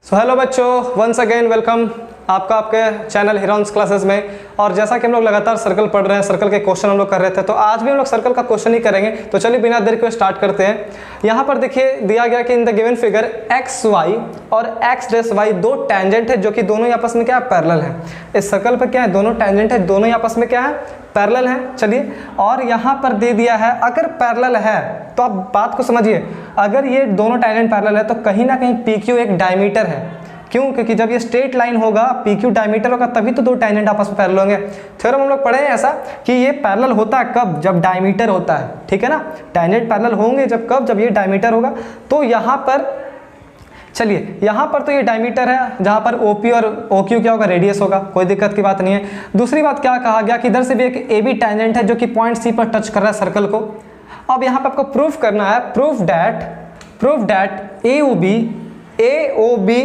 So hello बच्चों, once again welcome आपका आपके चैनल हिरॉन्स क्लासेस में। और जैसा कि हम लोग लगातार सर्कल पढ़ रहे हैं, सर्कल के क्वेश्चन हम लोग कर रहे थे, तो आज भी हम लोग सर्कल का क्वेश्चन ही करेंगे। तो चलिए बिना देर के स्टार्ट करते हैं। यहाँ पर देखिए दिया गया कि in the given figure X Y और एक्स डैश वाई दो टेंजेंट है जो कि दोनों आपस में क्या है, पैरेलल है। इस सर्कल पर क्या है, दोनों टेंजेंट है, दोनों आपस में क्या है, पैरेलल है। चलिए, और यहाँ पर दे दिया है अगर पैरेलल है तो आप बात को समझिए, अगर ये दोनों टेंजेंट पैरेलल है तो कहीं ना कहीं पी क्यू एक डायमीटर है। क्यों? क्योंकि जब ये स्ट्रेट लाइन होगा, पी क्यू डायमीटर होगा, तभी तो दो टेंजेंट आपस में पैरेलल होंगे। थ्योरम हम लोग पढ़े हैं ऐसा कि ये पैरेलल होता है कब, जब डायमीटर होता है, ठीक है ना। टेंजेंट पैरेलल होंगे जब कब, जब ये डायमीटर होगा। तो यहाँ पर चलिए, यहाँ पर तो ये डायमीटर है, जहाँ पर OP और OQ क्या होगा, रेडियस होगा, कोई दिक्कत की बात नहीं है। दूसरी बात क्या कहा गया कि इधर से भी एक AB टेंजेंट है जो कि पॉइंट C पर टच कर रहा है सर्कल को। अब यहाँ पर आपको प्रूफ करना है, प्रूफ डैट AOB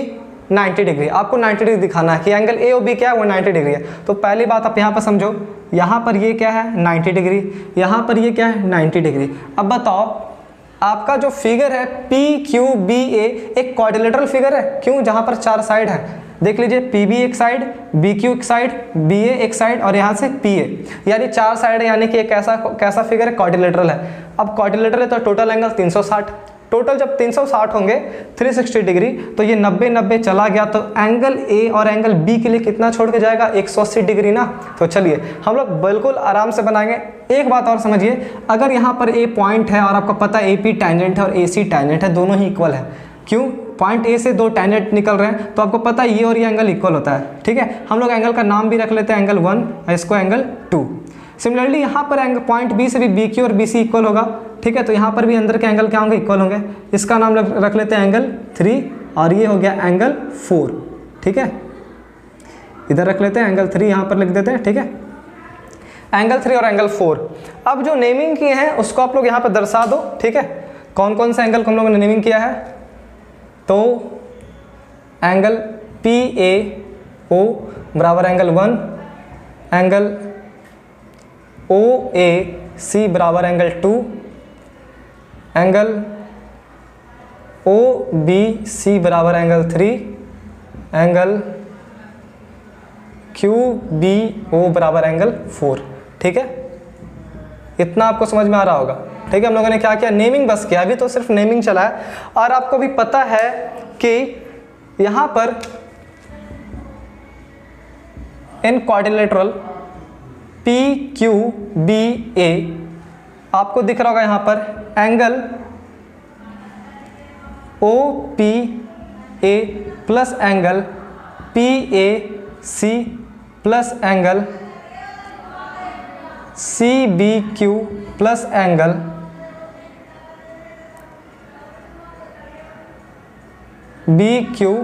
90 डिग्री, आपको 90 डिग्री दिखाना है कि एंगल AOB क्या है, वो 90 डिग्री है। तो पहली बात आप यहाँ पर समझो, यहाँ पर ये क्या है 90 डिग्री, यहाँ पर ये क्या है 90 डिग्री। अब बताओ, आपका जो फिगर है PQBA एक क्वाड्रिलेटरल फिगर है। क्यों? जहाँ पर चार साइड है, देख लीजिए, PB एक साइड, BQ एक साइड, BA एक साइड और यहाँ से PA, यानी चार साइड है, यानी कि एक कैसा फिगर है, क्वाड्रिलेटरल है। अब क्वाड्रिलेटरल है तो टोटल एंगल 360, टोटल जब 360 होंगे 360 डिग्री, तो ये 90-90 चला गया, तो एंगल A और एंगल B के लिए कितना छोड़ के जाएगा, 180 डिग्री ना। तो चलिए हम लोग बिल्कुल आराम से बनाएंगे। एक बात और समझिए, अगर यहाँ पर A पॉइंट है और आपको पता है AP टेंजेंट है और AC टेंजेंट है, दोनों ही इक्वल है। क्यों? पॉइंट A से दो टेंजेंट निकल रहे हैं, तो आपको पता है ये और ये एंगल इक्वल होता है, ठीक है। हम लोग एंगल का नाम भी रख लेते हैं एंगल 1 और इसको एंगल 2। सिमिलरली यहाँ पर एंगल पॉइंट B से भी BQ और BC इक्वल होगा, ठीक है। तो यहाँ पर भी अंदर के एंगल क्या होंगे, इक्वल होंगे। इसका नाम रख लेते हैं एंगल 3 और ये हो गया एंगल 4, ठीक है। इधर रख लेते हैं एंगल 3, यहाँ पर लिख देते हैं, ठीक है, एंगल 3 और एंगल 4। अब जो नेमिंग किए हैं उसको आप लोग यहाँ पर दर्शा दो, ठीक है। कौन कौन से एंगल को हम लोगों ने नेमिंग किया है, तो एंगल PAO बराबर एंगल 1, एंगल OAC बराबर एंगल 2, एंगल OBC बराबर एंगल 3, एंगल QBO बराबर एंगल 4, ठीक है। इतना आपको समझ में आ रहा होगा, ठीक है। हम लोगों ने क्या किया, नेमिंग बस किया, अभी तो सिर्फ नेमिंग चला है। और आपको भी पता है कि यहाँ पर इन क्वाड्रिलेटरल PQBA आपको दिख रहा होगा यहाँ पर angle OPA plus angle PAC plus angle CBQ plus angle BQO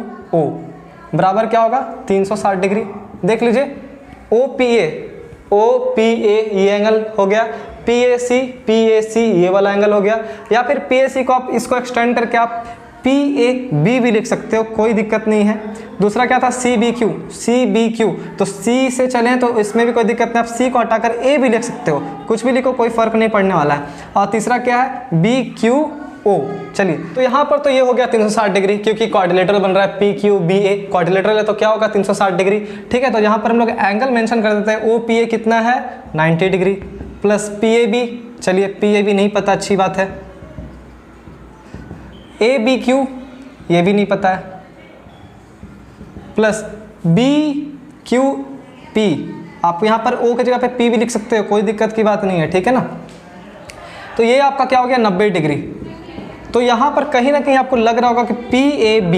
बराबर क्या होगा, 360 डिग्री। देख लीजिए, OPA ये एंगल हो गया, PAC ये वाला एंगल हो गया, या फिर PAC को आप इसको एक्सटेंड करके आप PAB भी लिख सकते हो, कोई दिक्कत नहीं है। दूसरा क्या था, CBQ, तो C से चलें तो इसमें भी कोई दिक्कत नहीं, आप C को हटाकर A भी लिख सकते हो, कुछ भी लिखो, कोई फर्क नहीं पड़ने वाला है। और तीसरा क्या है, BQO। चलिए, तो यहाँ पर तो ये हो गया 360 डिग्री, क्योंकि क्वाड्रिलेटरल बन रहा है PQBA, क्वाड्रिलेटरल है तो क्या होगा 360 डिग्री, ठीक है। तो यहाँ पर हम लोग एंगल मेंशन कर देते हैं, OPA कितना है 90 डिग्री प्लस PAB, चलिए PAB नहीं पता, अच्छी बात है। ABQ ये भी नहीं पता है, प्लस BQP, आप यहाँ पर O की जगह पे P भी लिख सकते हो, कोई दिक्कत की बात नहीं है, ठीक है ना। तो ये आपका क्या हो गया 90 डिग्री। तो यहाँ पर कहीं ना कहीं आपको लग रहा होगा कि PAB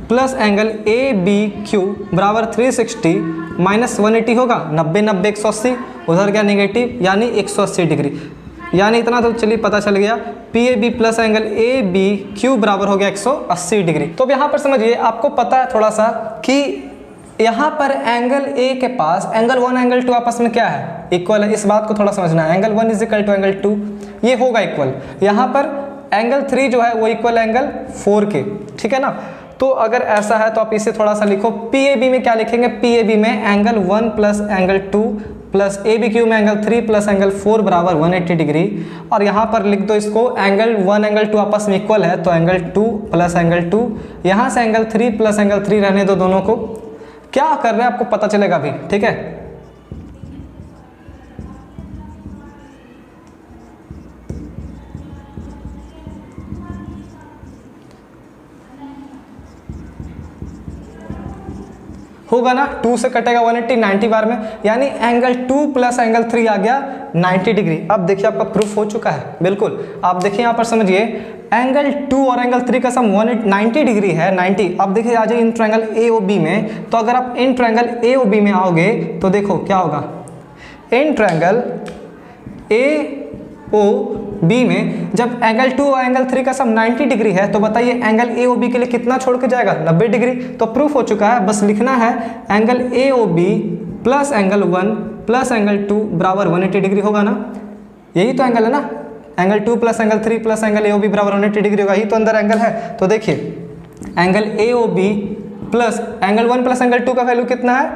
प्लस एंगल ABQ बराबर 360 माइनस 180 होगा, 90-90 180, उधर गया नेगेटिव, यानी 180 डिग्री। यानी इतना तो चलिए पता चल गया, PAB प्लस एंगल ABQ बराबर हो गया 180 डिग्री। तो अब यहाँ पर समझिए, आपको पता है थोड़ा सा कि यहाँ पर एंगल A के पास एंगल 1 एंगल 2 आपस में क्या है, इक्वल है। इस बात को थोड़ा समझना है, angle 1 is equal to angle 2, ये होगा इक्वल। यहाँ पर एंगल 3 जो है वो इक्वल एंगल 4 के, ठीक है ना। तो अगर ऐसा है तो आप इसे थोड़ा सा लिखो। PAB में क्या लिखेंगे, PAB में angle 1 plus angle 2 plus ABQ में एंगल 3 प्लस एंगल 4 बराबर 180 डिग्री। और यहाँ पर लिख दो इसको, एंगल 1 एंगल 2 आपस में इक्वल है, तो एंगल 2 प्लस एंगल 2, यहाँ से एंगल 3 प्लस एंगल 3 रहने दो दोनों को। क्या कर रहे हैं आपको पता चलेगा अभी, ठीक है। होगा ना, 2 से कटेगा 180, 90 बार में, यानी एंगल 2 प्लस एंगल 3 आ गया 90 डिग्री। अब देखिए आपका प्रूफ हो चुका है, बिल्कुल। आप देखिए यहाँ पर समझिए, एंगल 2 और एंगल 3 का सम 90 डिग्री है, 90। अब देखिए आ जाइए इन ट्रायंगल AOB में, तो अगर आप इन ट्रायंगल AOB में आओगे तो देखो क्या होगा। इन ट्रायंगल AOB में जब एंगल 2 और एंगल 3 का सम 90 डिग्री है, तो बताइए एंगल AOB के लिए कितना छोड़ के जाएगा, 90 डिग्री। तो प्रूफ हो चुका है, बस लिखना है angle AOB plus angle 1 plus angle 2 बराबर 180 डिग्री होगा ना। यही तो एंगल है ना, angle 2 plus angle 3 plus angle AOB बराबर 180 डिग्री होगा, यही तो अंदर एंगल है। तो देखिए angle AOB plus angle 1 plus angle 2 का वैल्यू कितना है,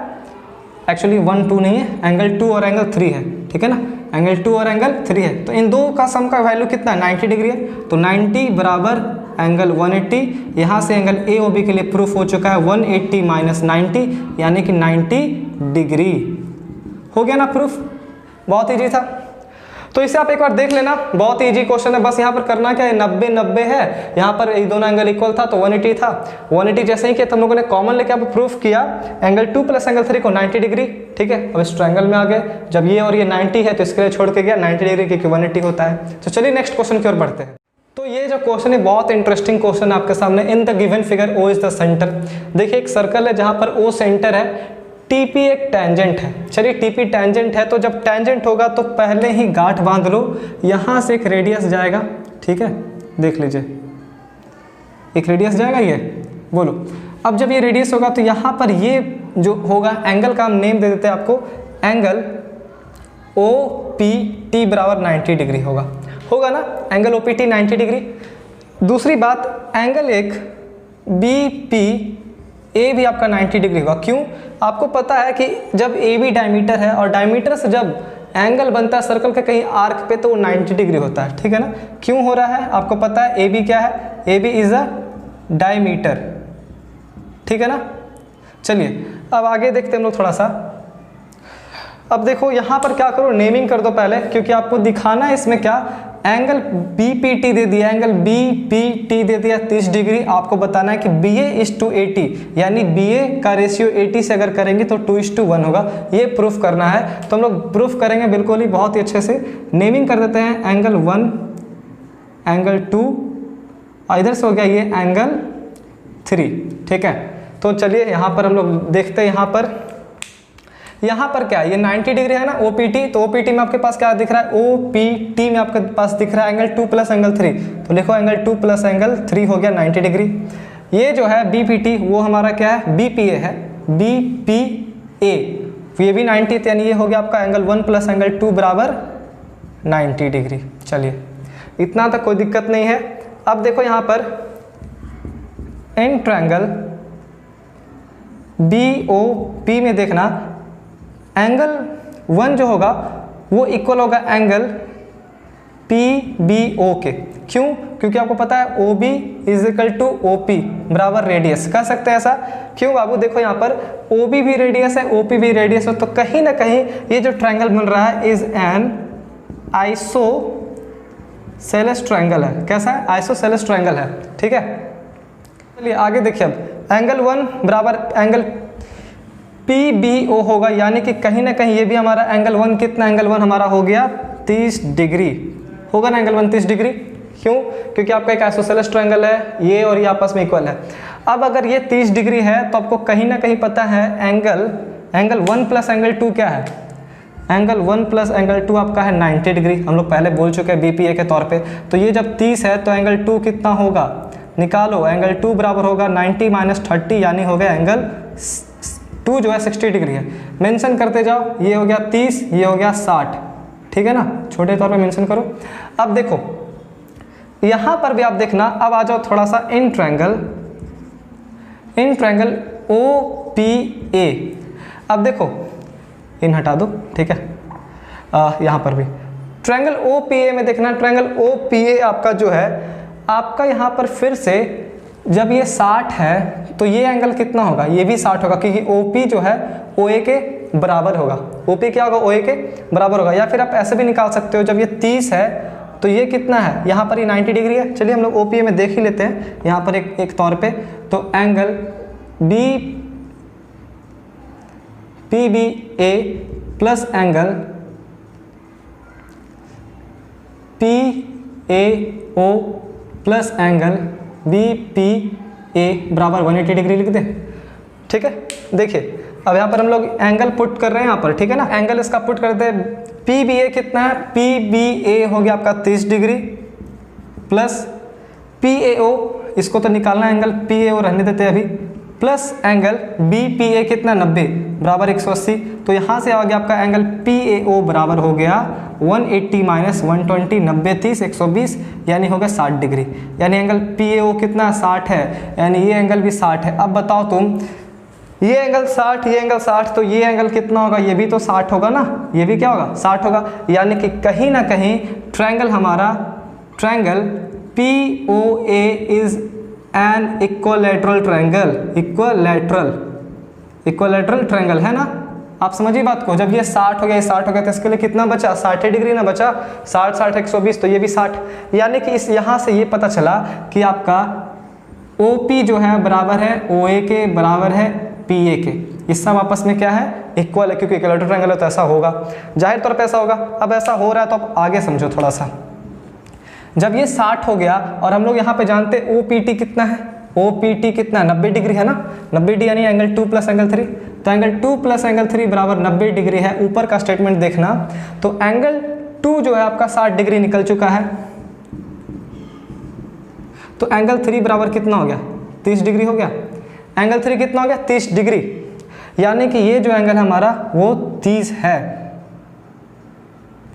एक्चुअली 1 2 नहीं है, एंगल 2 और एंगल 3 है, ठीक है ना, एंगल 2 और एंगल 3 है। तो इन दो का सम का वैल्यू कितना है, 90 डिग्री है। तो 90 बराबर एंगल 180, यहाँ से एंगल AOB के लिए प्रूफ हो चुका है 180 माइनस 90 यानी कि 90 डिग्री। हो गया ना प्रूफ, बहुत ईजी था। तो इसे आप एक बार देख लेना, बहुत इजी क्वेश्चन है। बस यहाँ पर करना क्या है, 90 90 है, यहाँ पर ये दोनों एंगल इक्वल था तो 180 था। 180 जैसे ही किया तो हम लोगों ने कॉमन लेके आप प्रूफ किया एंगल 2 प्लस एंगल 3 को 90 डिग्री, ठीक है। अब इस ट्रायंगल में आ गए, जब ये और ये 90 है तो इसके लिए छोड़ के गया 90 डिग्री, क्योंकि 180 होता है। तो चलिए नेक्स्ट क्वेश्चन की ओर बढ़ते हैं। तो ये जो क्वेश्चन है बहुत इंटरेस्टिंग क्वेश्चन है आपके सामने। इन the given figure O is the centre. देखिए एक सर्कल है जहाँ पर O सेंटर है, TP एक टेंजेंट है। चलिए TP टेंजेंट है, तो जब टेंजेंट होगा तो पहले ही गांठ बांध लो, यहाँ से एक रेडियस जाएगा, ठीक है, देख लीजिए एक रेडियस जाएगा, ये बोलो। अब जब ये रेडियस होगा तो यहाँ पर ये जो होगा एंगल का हम नेम दे देते हैं आपको, एंगल OPT बराबर 90 डिग्री होगा ना, एंगल OPT 90 डिग्री। दूसरी बात, एंगल एक BPA भी आपका 90 डिग्री होगा। क्यों, आपको पता है कि जब AB डायमीटर है और डायमीटर से जब एंगल बनता है सर्कल के कहीं आर्क पे तो वो 90 डिग्री होता है, ठीक है ना। क्यों हो रहा है, आपको पता है AB क्या है, AB इज अ डायमीटर, ठीक है ना। चलिए अब आगे देखते हैं हम लोग थोड़ा सा। अब देखो यहाँ पर क्या करो, नेमिंग कर दो पहले, क्योंकि आपको दिखाना है इसमें क्या, एंगल BPT दे दिया, एंगल BPT दे दिया 30 डिग्री। आपको बताना है कि BA/80, यानी BA का रेशियो 80 से अगर करेंगे तो 2:1 होगा। ये प्रूफ करना है, तो हम लोग प्रूफ करेंगे बिल्कुल ही बहुत ही अच्छे से। नेमिंग कर देते हैं, एंगल 1 एंगल 2, इधर से हो गया ये एंगल 3, ठीक है। तो चलिए यहाँ पर हम लोग देखते हैं, यहाँ पर क्या है, ये 90 डिग्री है ना OPT, तो OPT में आपके पास क्या दिख रहा है, OPT में आपके पास दिख रहा है एंगल 2 प्लस एंगल 3, तो लिखो एंगल 2 प्लस एंगल 3 हो गया 90 डिग्री। ये जो है BPT वो हमारा क्या है, BPA है, BPA ये भी 90, यानी ये हो गया आपका एंगल 1 प्लस एंगल 2 बराबर 90 डिग्री। चलिए इतना तक कोई दिक्कत नहीं है। अब देखो यहाँ पर इन ट्रायंगल BOP में देखना, एंगल 1 जो होगा वो इक्वल होगा एंगल PBO के। क्यों, क्योंकि आपको पता है OB is equal to OP बराबर रेडियस, कह सकते हैं ऐसा। क्यों बाबू, देखो यहाँ पर OB भी रेडियस है, OP भी रेडियस है, तो कहीं ना कहीं ये जो ट्रायंगल बन रहा है इज एन आइसोसेलेस ट्रायंगल है। कैसा है, आइसोसेलेस ट्रायंगल है, ठीक है। चलिए आगे देखिए, अब एंगल 1 बराबर एंगल PBO होगा, यानी कि कहीं ना कहीं ये भी हमारा एंगल 1 कितना, एंगल 1 हमारा हो गया 30 डिग्री, होगा ना एंगल 1 30 डिग्री। क्यों, क्योंकि आपका एक आइसोसेलेस ट्रायंगल है, ये और ये आपस में इक्वल है। अब अगर ये 30 डिग्री है तो आपको कहीं ना कहीं पता है एंगल 1 प्लस एंगल 2 क्या है, एंगल 1 प्लस एंगल 2 आपका है 90 डिग्री। हम लोग पहले बोल चुके हैं BPA के तौर पे। तो ये जब 30 है तो एंगल 2 कितना होगा, निकालो, एंगल 2 बराबर होगा 90 माइनस 30, यानी हो गया एंगल 2 जो है 60 डिग्री है। मेंशन करते जाओ, ये हो गया 30, ये हो गया 60, ठीक है ना, छोटे तौर पे मेंशन करो। अब देखो यहाँ पर भी आप देखना, अब आ जाओ थोड़ा सा in triangle in triangle OPA। अब देखो इन हटा दो, ठीक है, यहाँ पर भी ट्रायंगल OPA में देखना, ट्रायंगल OPA आपका जो है आपका यहाँ पर फिर से जब ये 60 है तो ये एंगल कितना होगा, ये भी 60 होगा, क्योंकि OP जो है OA के बराबर होगा। OP क्या होगा, OA के बराबर होगा। या फिर आप ऐसे भी निकाल सकते हो, जब ये 30 है तो ये कितना है, यहाँ पर ये 90 डिग्री है। चलिए हम लोग OPA में देख ही लेते हैं यहाँ पर एक तौर पे। तो angle PBA plus angle PAO plus angle BPA बराबर 180 डिग्री लिख दे, ठीक है। देखिए अब यहाँ पर हम लोग एंगल पुट कर रहे हैं यहाँ पर, ठीक है ना। एंगल इसका पुट करते हैं, PBA कितना है, PBA हो गया आपका 30 डिग्री प्लस PAO, इसको तो निकालना एंगल PAO रहने देते हैं अभी, प्लस एंगल BPA कितना 90 बराबर 180। तो यहाँ से आ गया आपका एंगल PAO बराबर हो गया 180 माइनस 120, 90 30 120, यानी हो गया 60 डिग्री। यानी एंगल PAO कितना 60 है, यानी ये एंगल भी 60 है। अब बताओ तुम, ये एंगल 60, ये एंगल 60, तो ये एंगल कितना होगा, ये भी तो 60 होगा ना, ये भी क्या होगा 60 होगा। यानी कि कहीं ना कहीं ट्रायंगल हमारा, triangle POA is an equilateral triangle, equilateral triangle है ना। आप समझिए बात को, जब ये 60 हो गया, ये 60 हो गया, तो इसके लिए कितना बचा, 60 डिग्री ना बचा, 60 60 120, तो ये भी 60। यानी कि इस यहाँ से ये पता चला कि आपका OP जो है बराबर है OA के, बराबर है PA के। ये सब आपस में क्या है, इक्वल है, क्योंकि इक्विलैटरल ट्रायंगल है तो ऐसा होगा, जाहिर तौर पे ऐसा होगा। अब ऐसा हो रहा है तो आप आगे समझो थोड़ा सा। जब ये 60 हो गया और हम लोग यहाँ पे जानते हैं OPT कितना है, OPT कितना है 90 डिग्री है ना, 90 डिग्री यानी एंगल 2 प्लस एंगल 3, तो एंगल 2 प्लस एंगल 3 बराबर 90 डिग्री है। ऊपर का स्टेटमेंट देखना, तो एंगल 2 जो है आपका 60 डिग्री निकल चुका है, तो एंगल 3 बराबर कितना हो गया, 30 डिग्री हो गया। एंगल 3 कितना हो गया, 30 डिग्री, यानी कि ये जो एंगल हमारा वो 30 है,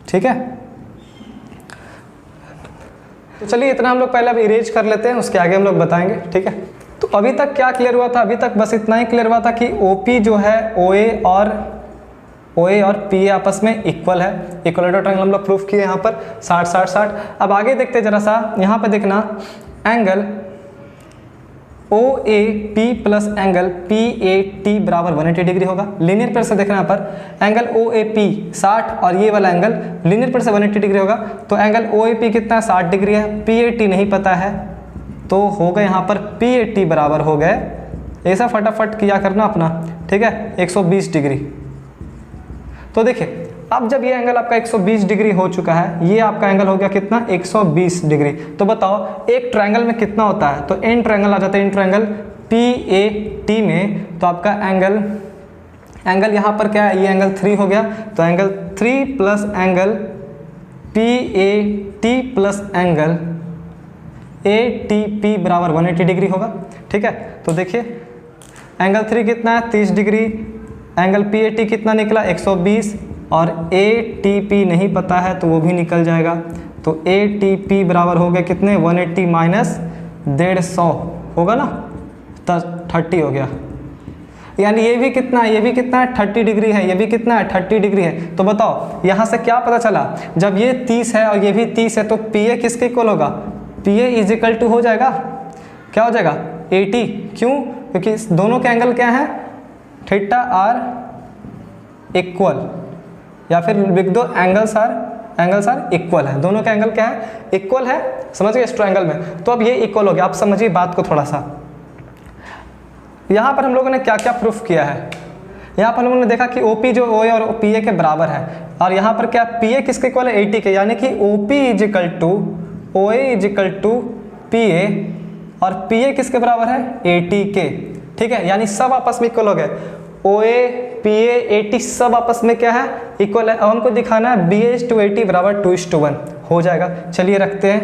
ठीक है। तो चलिए इतना हम लोग पहले अब इरेज कर लेते हैं, उसके आगे हम लोग बताएंगे, ठीक है। तो अभी तक क्या क्लियर हुआ था, अभी तक बस इतना ही क्लियर हुआ था कि OP जो है OA और PA आपस में इक्वल है। इक्विलैटरल ट्रायंगल हम लोग प्रूफ किए यहाँ पर 60 60 60। अब आगे देखते हैं जरा सा, यहाँ पे देखना angle OAP plus angle PAT बराबर 180 डिग्री होगा। लीनियर पेयर से देखना यहाँ पर एंगल OAP 60 और ये वाला एंगल लीनियर पेयर से 180 डिग्री होगा। तो एंगल OAP कितना है, 60 डिग्री है, PAT नहीं पता है, तो हो गए यहाँ पर PAT बराबर हो गए, ऐसा फटाफट किया करना अपना, ठीक है, 120 डिग्री। तो देखिए अब जब ये एंगल आपका 120 डिग्री हो चुका है, ये आपका एंगल हो गया कितना 120 डिग्री। तो बताओ एक ट्रायंगल में कितना होता है, तो इन ट्रायंगल आ जाता है, इन ट्रायंगल PAT में, तो आपका एंगल यहाँ पर क्या है, ये एंगल 3 हो गया, तो angle 3 plus angle PAT plus angle ATP बराबर 180 डिग्री होगा, ठीक है। तो देखिए एंगल 3 कितना है 30 डिग्री, एंगल PAT कितना निकला 120, और ATP नहीं पता है तो वो भी निकल जाएगा। तो ATP बराबर हो गया कितने 180 माइनस 150 होगा ना, 30 हो गया। यानी ये भी कितना है, ये भी कितना है 30 डिग्री है, ये भी कितना है 30 डिग्री है। तो बताओ यहाँ से क्या पता चला, जब ये 30 है और ये भी 30 है तो PA किसके इक्वल होगा, PA इज इक्वल टू हो जाएगा, क्या हो जाएगा 80। क्यों, क्योंकि दोनों के एंगल क्या है, थीटा आर इक्वल, या फिर लिख दो एंगल्स आर इक्वल है, दोनों का एंगल क्या है, इक्वल है, समझ गए इस ट्रायंगल में। तो अब ये इक्वल हो गया, आप समझिए बात को थोड़ा सा। यहाँ पर हम लोगों ने क्या क्या प्रूफ किया है, यहाँ पर हम लोगों ने देखा कि OP जो OA और PA के बराबर है, और यहाँ पर क्या PA किसके इक्वल है 80 के, यानी कि OP is equal to OA is equal to PA, और PA किसके बराबर है 80 के, ठीक है। यानी सब आपस में इक्वल हो गए, OA PA 80 सब आपस में क्या है इक्वल है। अब हमको दिखाना है BA/80 बराबर 2:1 हो जाएगा। चलिए रखते हैं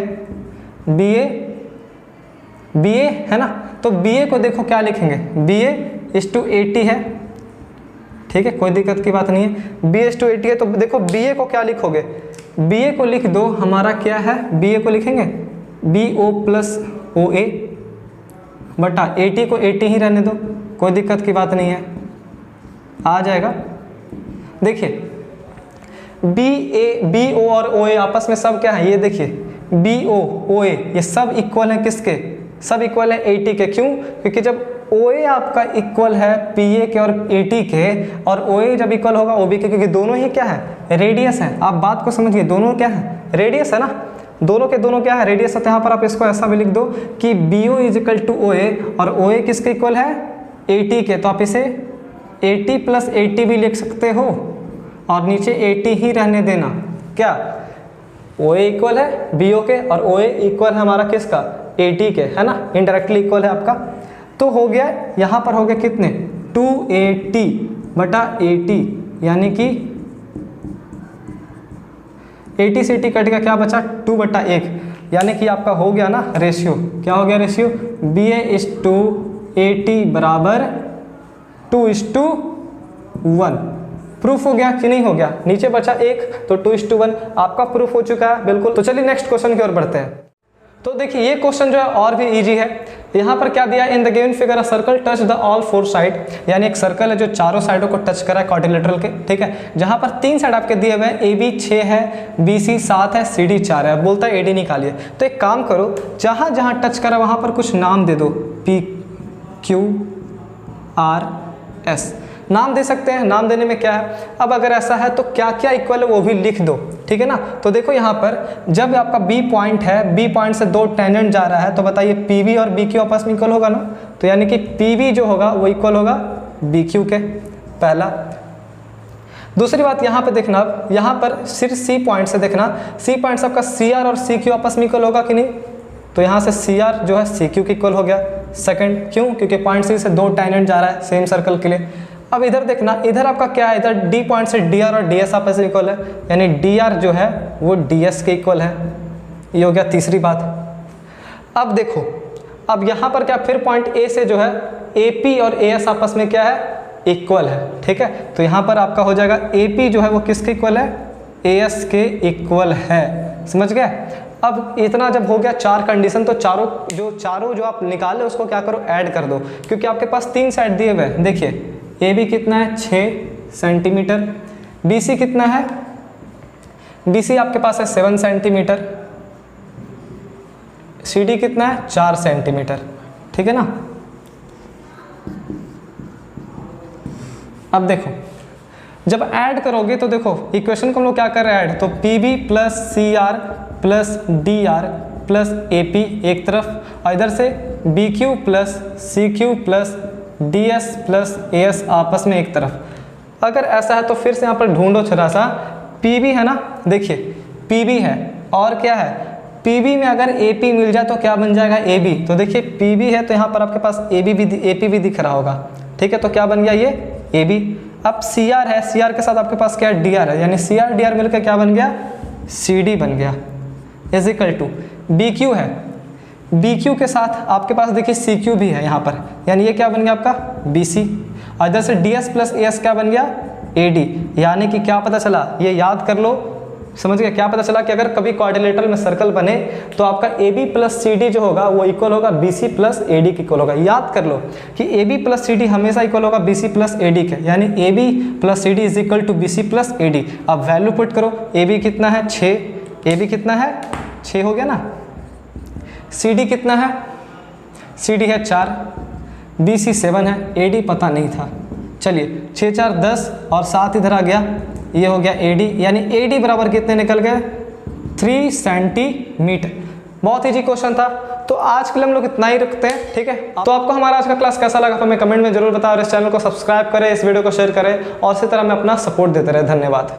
BA है ना, तो BA को देखो क्या लिखेंगे, BA/80 है, ठीक है, कोई दिक्कत की बात नहीं है। BA/80 है तो देखो BA को क्या लिखोगे, BA को लिख दो हमारा क्या है, BA को लिखेंगे BO प्लस OA, बटा 80 को 80 ही रहने दो, कोई दिक्कत की बात नहीं है, आ जाएगा। देखिए बी ओ और ओ ए आपस में सब क्या है, ये देखिए बी ओ ओ ए ये सब इक्वल है किसके, सब इक्वल है 80 के। क्यों? क्योंकि जब ओ ए आपका इक्वल है पी ए के और 80 के, और ओ ए जब इक्वल होगा ओ बी के, क्योंकि दोनों ही क्या है, रेडियस है। आप बात को समझिए, दोनों क्या है, रेडियस है ना, दोनों के दोनों क्या है, रेडियस है। तो यहाँ पर आप इसको ऐसा भी लिख दो कि B O is equal to O A, और ओ ए किसके इक्वल है, 80 के। तो आप इसे 80 + 80 भी लिख सकते हो, और नीचे 80 ही रहने देना। क्या ओ ए इक्वल है बी ओ के, और ओ ए इक्वल है हमारा किसका, 80 के, है ना, इनडायरेक्टली इक्वल है आपका। तो हो गया, यहाँ पर हो गया कितने, 280 बटा 80, यानी कि 80 से 80 कट गया, क्या बचा, 2/1, यानी कि आपका हो गया ना रेशियो। क्या हो गया रेशियो, BA/80 बराबर 2:1। प्रूफ हो गया कि नहीं हो गया, नीचे बचा 1 तो 2:1 आपका प्रूफ हो चुका है बिल्कुल। तो चलिए नेक्स्ट क्वेश्चन की ओर बढ़ते हैं। तो देखिए ये क्वेश्चन जो है और भी इजी है। यहाँ पर क्या दिया, इन the given figure a circle touch the all 4 side, यानी एक सर्कल है जो चारों साइडों को टच करा है क्वाड्रिलेटरल के, ठीक है, जहाँ पर 3 साइड आपके दिए हुए हैं, AB 6 है, BC 7 है, CD 4 है। बोलता है AD निकालिए। तो एक काम करो, जहाँ जहाँ टच करा वहाँ पर कुछ नाम दे दो, P Q R S नाम दे सकते हैं, नाम देने में क्या है। अब अगर ऐसा है तो क्या क्या इक्वल है वो भी लिख दो, ठीक है ना। तो देखो यहाँ पर जब आपका B पॉइंट है, B पॉइंट से 2 टेंजेंट जा रहा है, तो बताइए PV और BQ आपस में इक्वल होगा ना। तो यानी कि PV जो होगा वो इक्वल होगा BQ के, पहला। दूसरी बात यहाँ पे देखना, अब यहाँ पर सिर्फ C पॉइंट से देखना, C पॉइंट से आपका CR और CQ आपस में इक्वल होगा कि नहीं। तो यहाँ से CR जो है CQ के इक्वल हो गया, सेकंड। क्यों? क्योंकि पॉइंट C से 2 टेंजेंट जा रहा है सेम सर्कल के लिए। अब इधर देखना, इधर आपका क्या है, इधर D पॉइंट से DR और DS आपस में इक्वल है, यानी DR जो है वो DS के इक्वल है। ये हो गया तीसरी बात। अब देखो, अब यहाँ पर क्या, फिर पॉइंट A से जो है AP और AS आपस में क्या है, इक्वल है, ठीक है। तो यहाँ पर आपका हो जाएगा AP जो है वो किसके इक्वल है, AS के इक्वल है। समझ गए। अब इतना जब हो गया 4 कंडीशन, तो चारों जो आप निकाले उसको क्या करो, ऐड कर दो, क्योंकि आपके पास 3 साइड दिए हुए हैं। देखिए AB कितना है, 6 सेंटीमीटर, BC कितना है, BC आपके पास है 7 सेंटीमीटर, CD कितना है, 4 सेंटीमीटर, ठीक है ना। अब देखो जब ऐड करोगे तो देखो इक्वेशन को हम लोग क्या कर रहे हैं, ऐड। तो PB + CR + DR + AP एक तरफ, और इधर से BQ + CQ + DS + AS आपस में एक तरफ। अगर ऐसा है तो फिर से यहाँ पर ढूंढो थोड़ा सा, PB है ना, देखिए PB है, और क्या है, PB में अगर AP मिल जाए तो क्या बन जाएगा, AB। तो देखिए PB है तो यहाँ पर आपके पास AP भी दिख रहा होगा, ठीक है। तो क्या बन गया, ये AB। अब CR है, CR के साथ आपके पास क्या है, DR है, यानी CR DR मिलकर क्या बन गया, CD बन गया, इज इक्वल टू BQ है, BQ के साथ आपके पास देखिए CQ भी है यहाँ पर, यानी ये क्या बन गया आपका BC। और इधर से DS + AS क्या बन गया, AD। यानी कि क्या पता चला, ये याद कर लो, समझ गए। क्या पता चला कि अगर कभी क्वाड्रिलेटरल में सर्कल बने तो आपका AB + CD जो होगा वो इक्वल होगा BC + AD के इक्वल होगा। याद कर लो कि AB + CD हमेशा इक्वल होगा BC + AD के, यानी AB + CD is equal to BC + AD। अब वैल्यू पुट करो, AB कितना है, 6, AB कितना है, 6 हो गया ना। CD कितना है, CD है 4, BC 7 है, AD पता नहीं था। चलिए 6 4 10 और 7 इधर आ गया, ये हो गया AD, यानी AD बराबर कितने निकल गए, 3 सेंटीमीटर। बहुत इजी क्वेश्चन था। तो आज के लिए हम लोग इतना ही रखते हैं, ठीक है। तो आपको हमारा आज का क्लास कैसा लगा तो हमें कमेंट में जरूर बताओ, और इस चैनल को सब्सक्राइब करें, इस वीडियो को शेयर करें, और इसी तरह में अपना सपोर्ट देते रहे। धन्यवाद।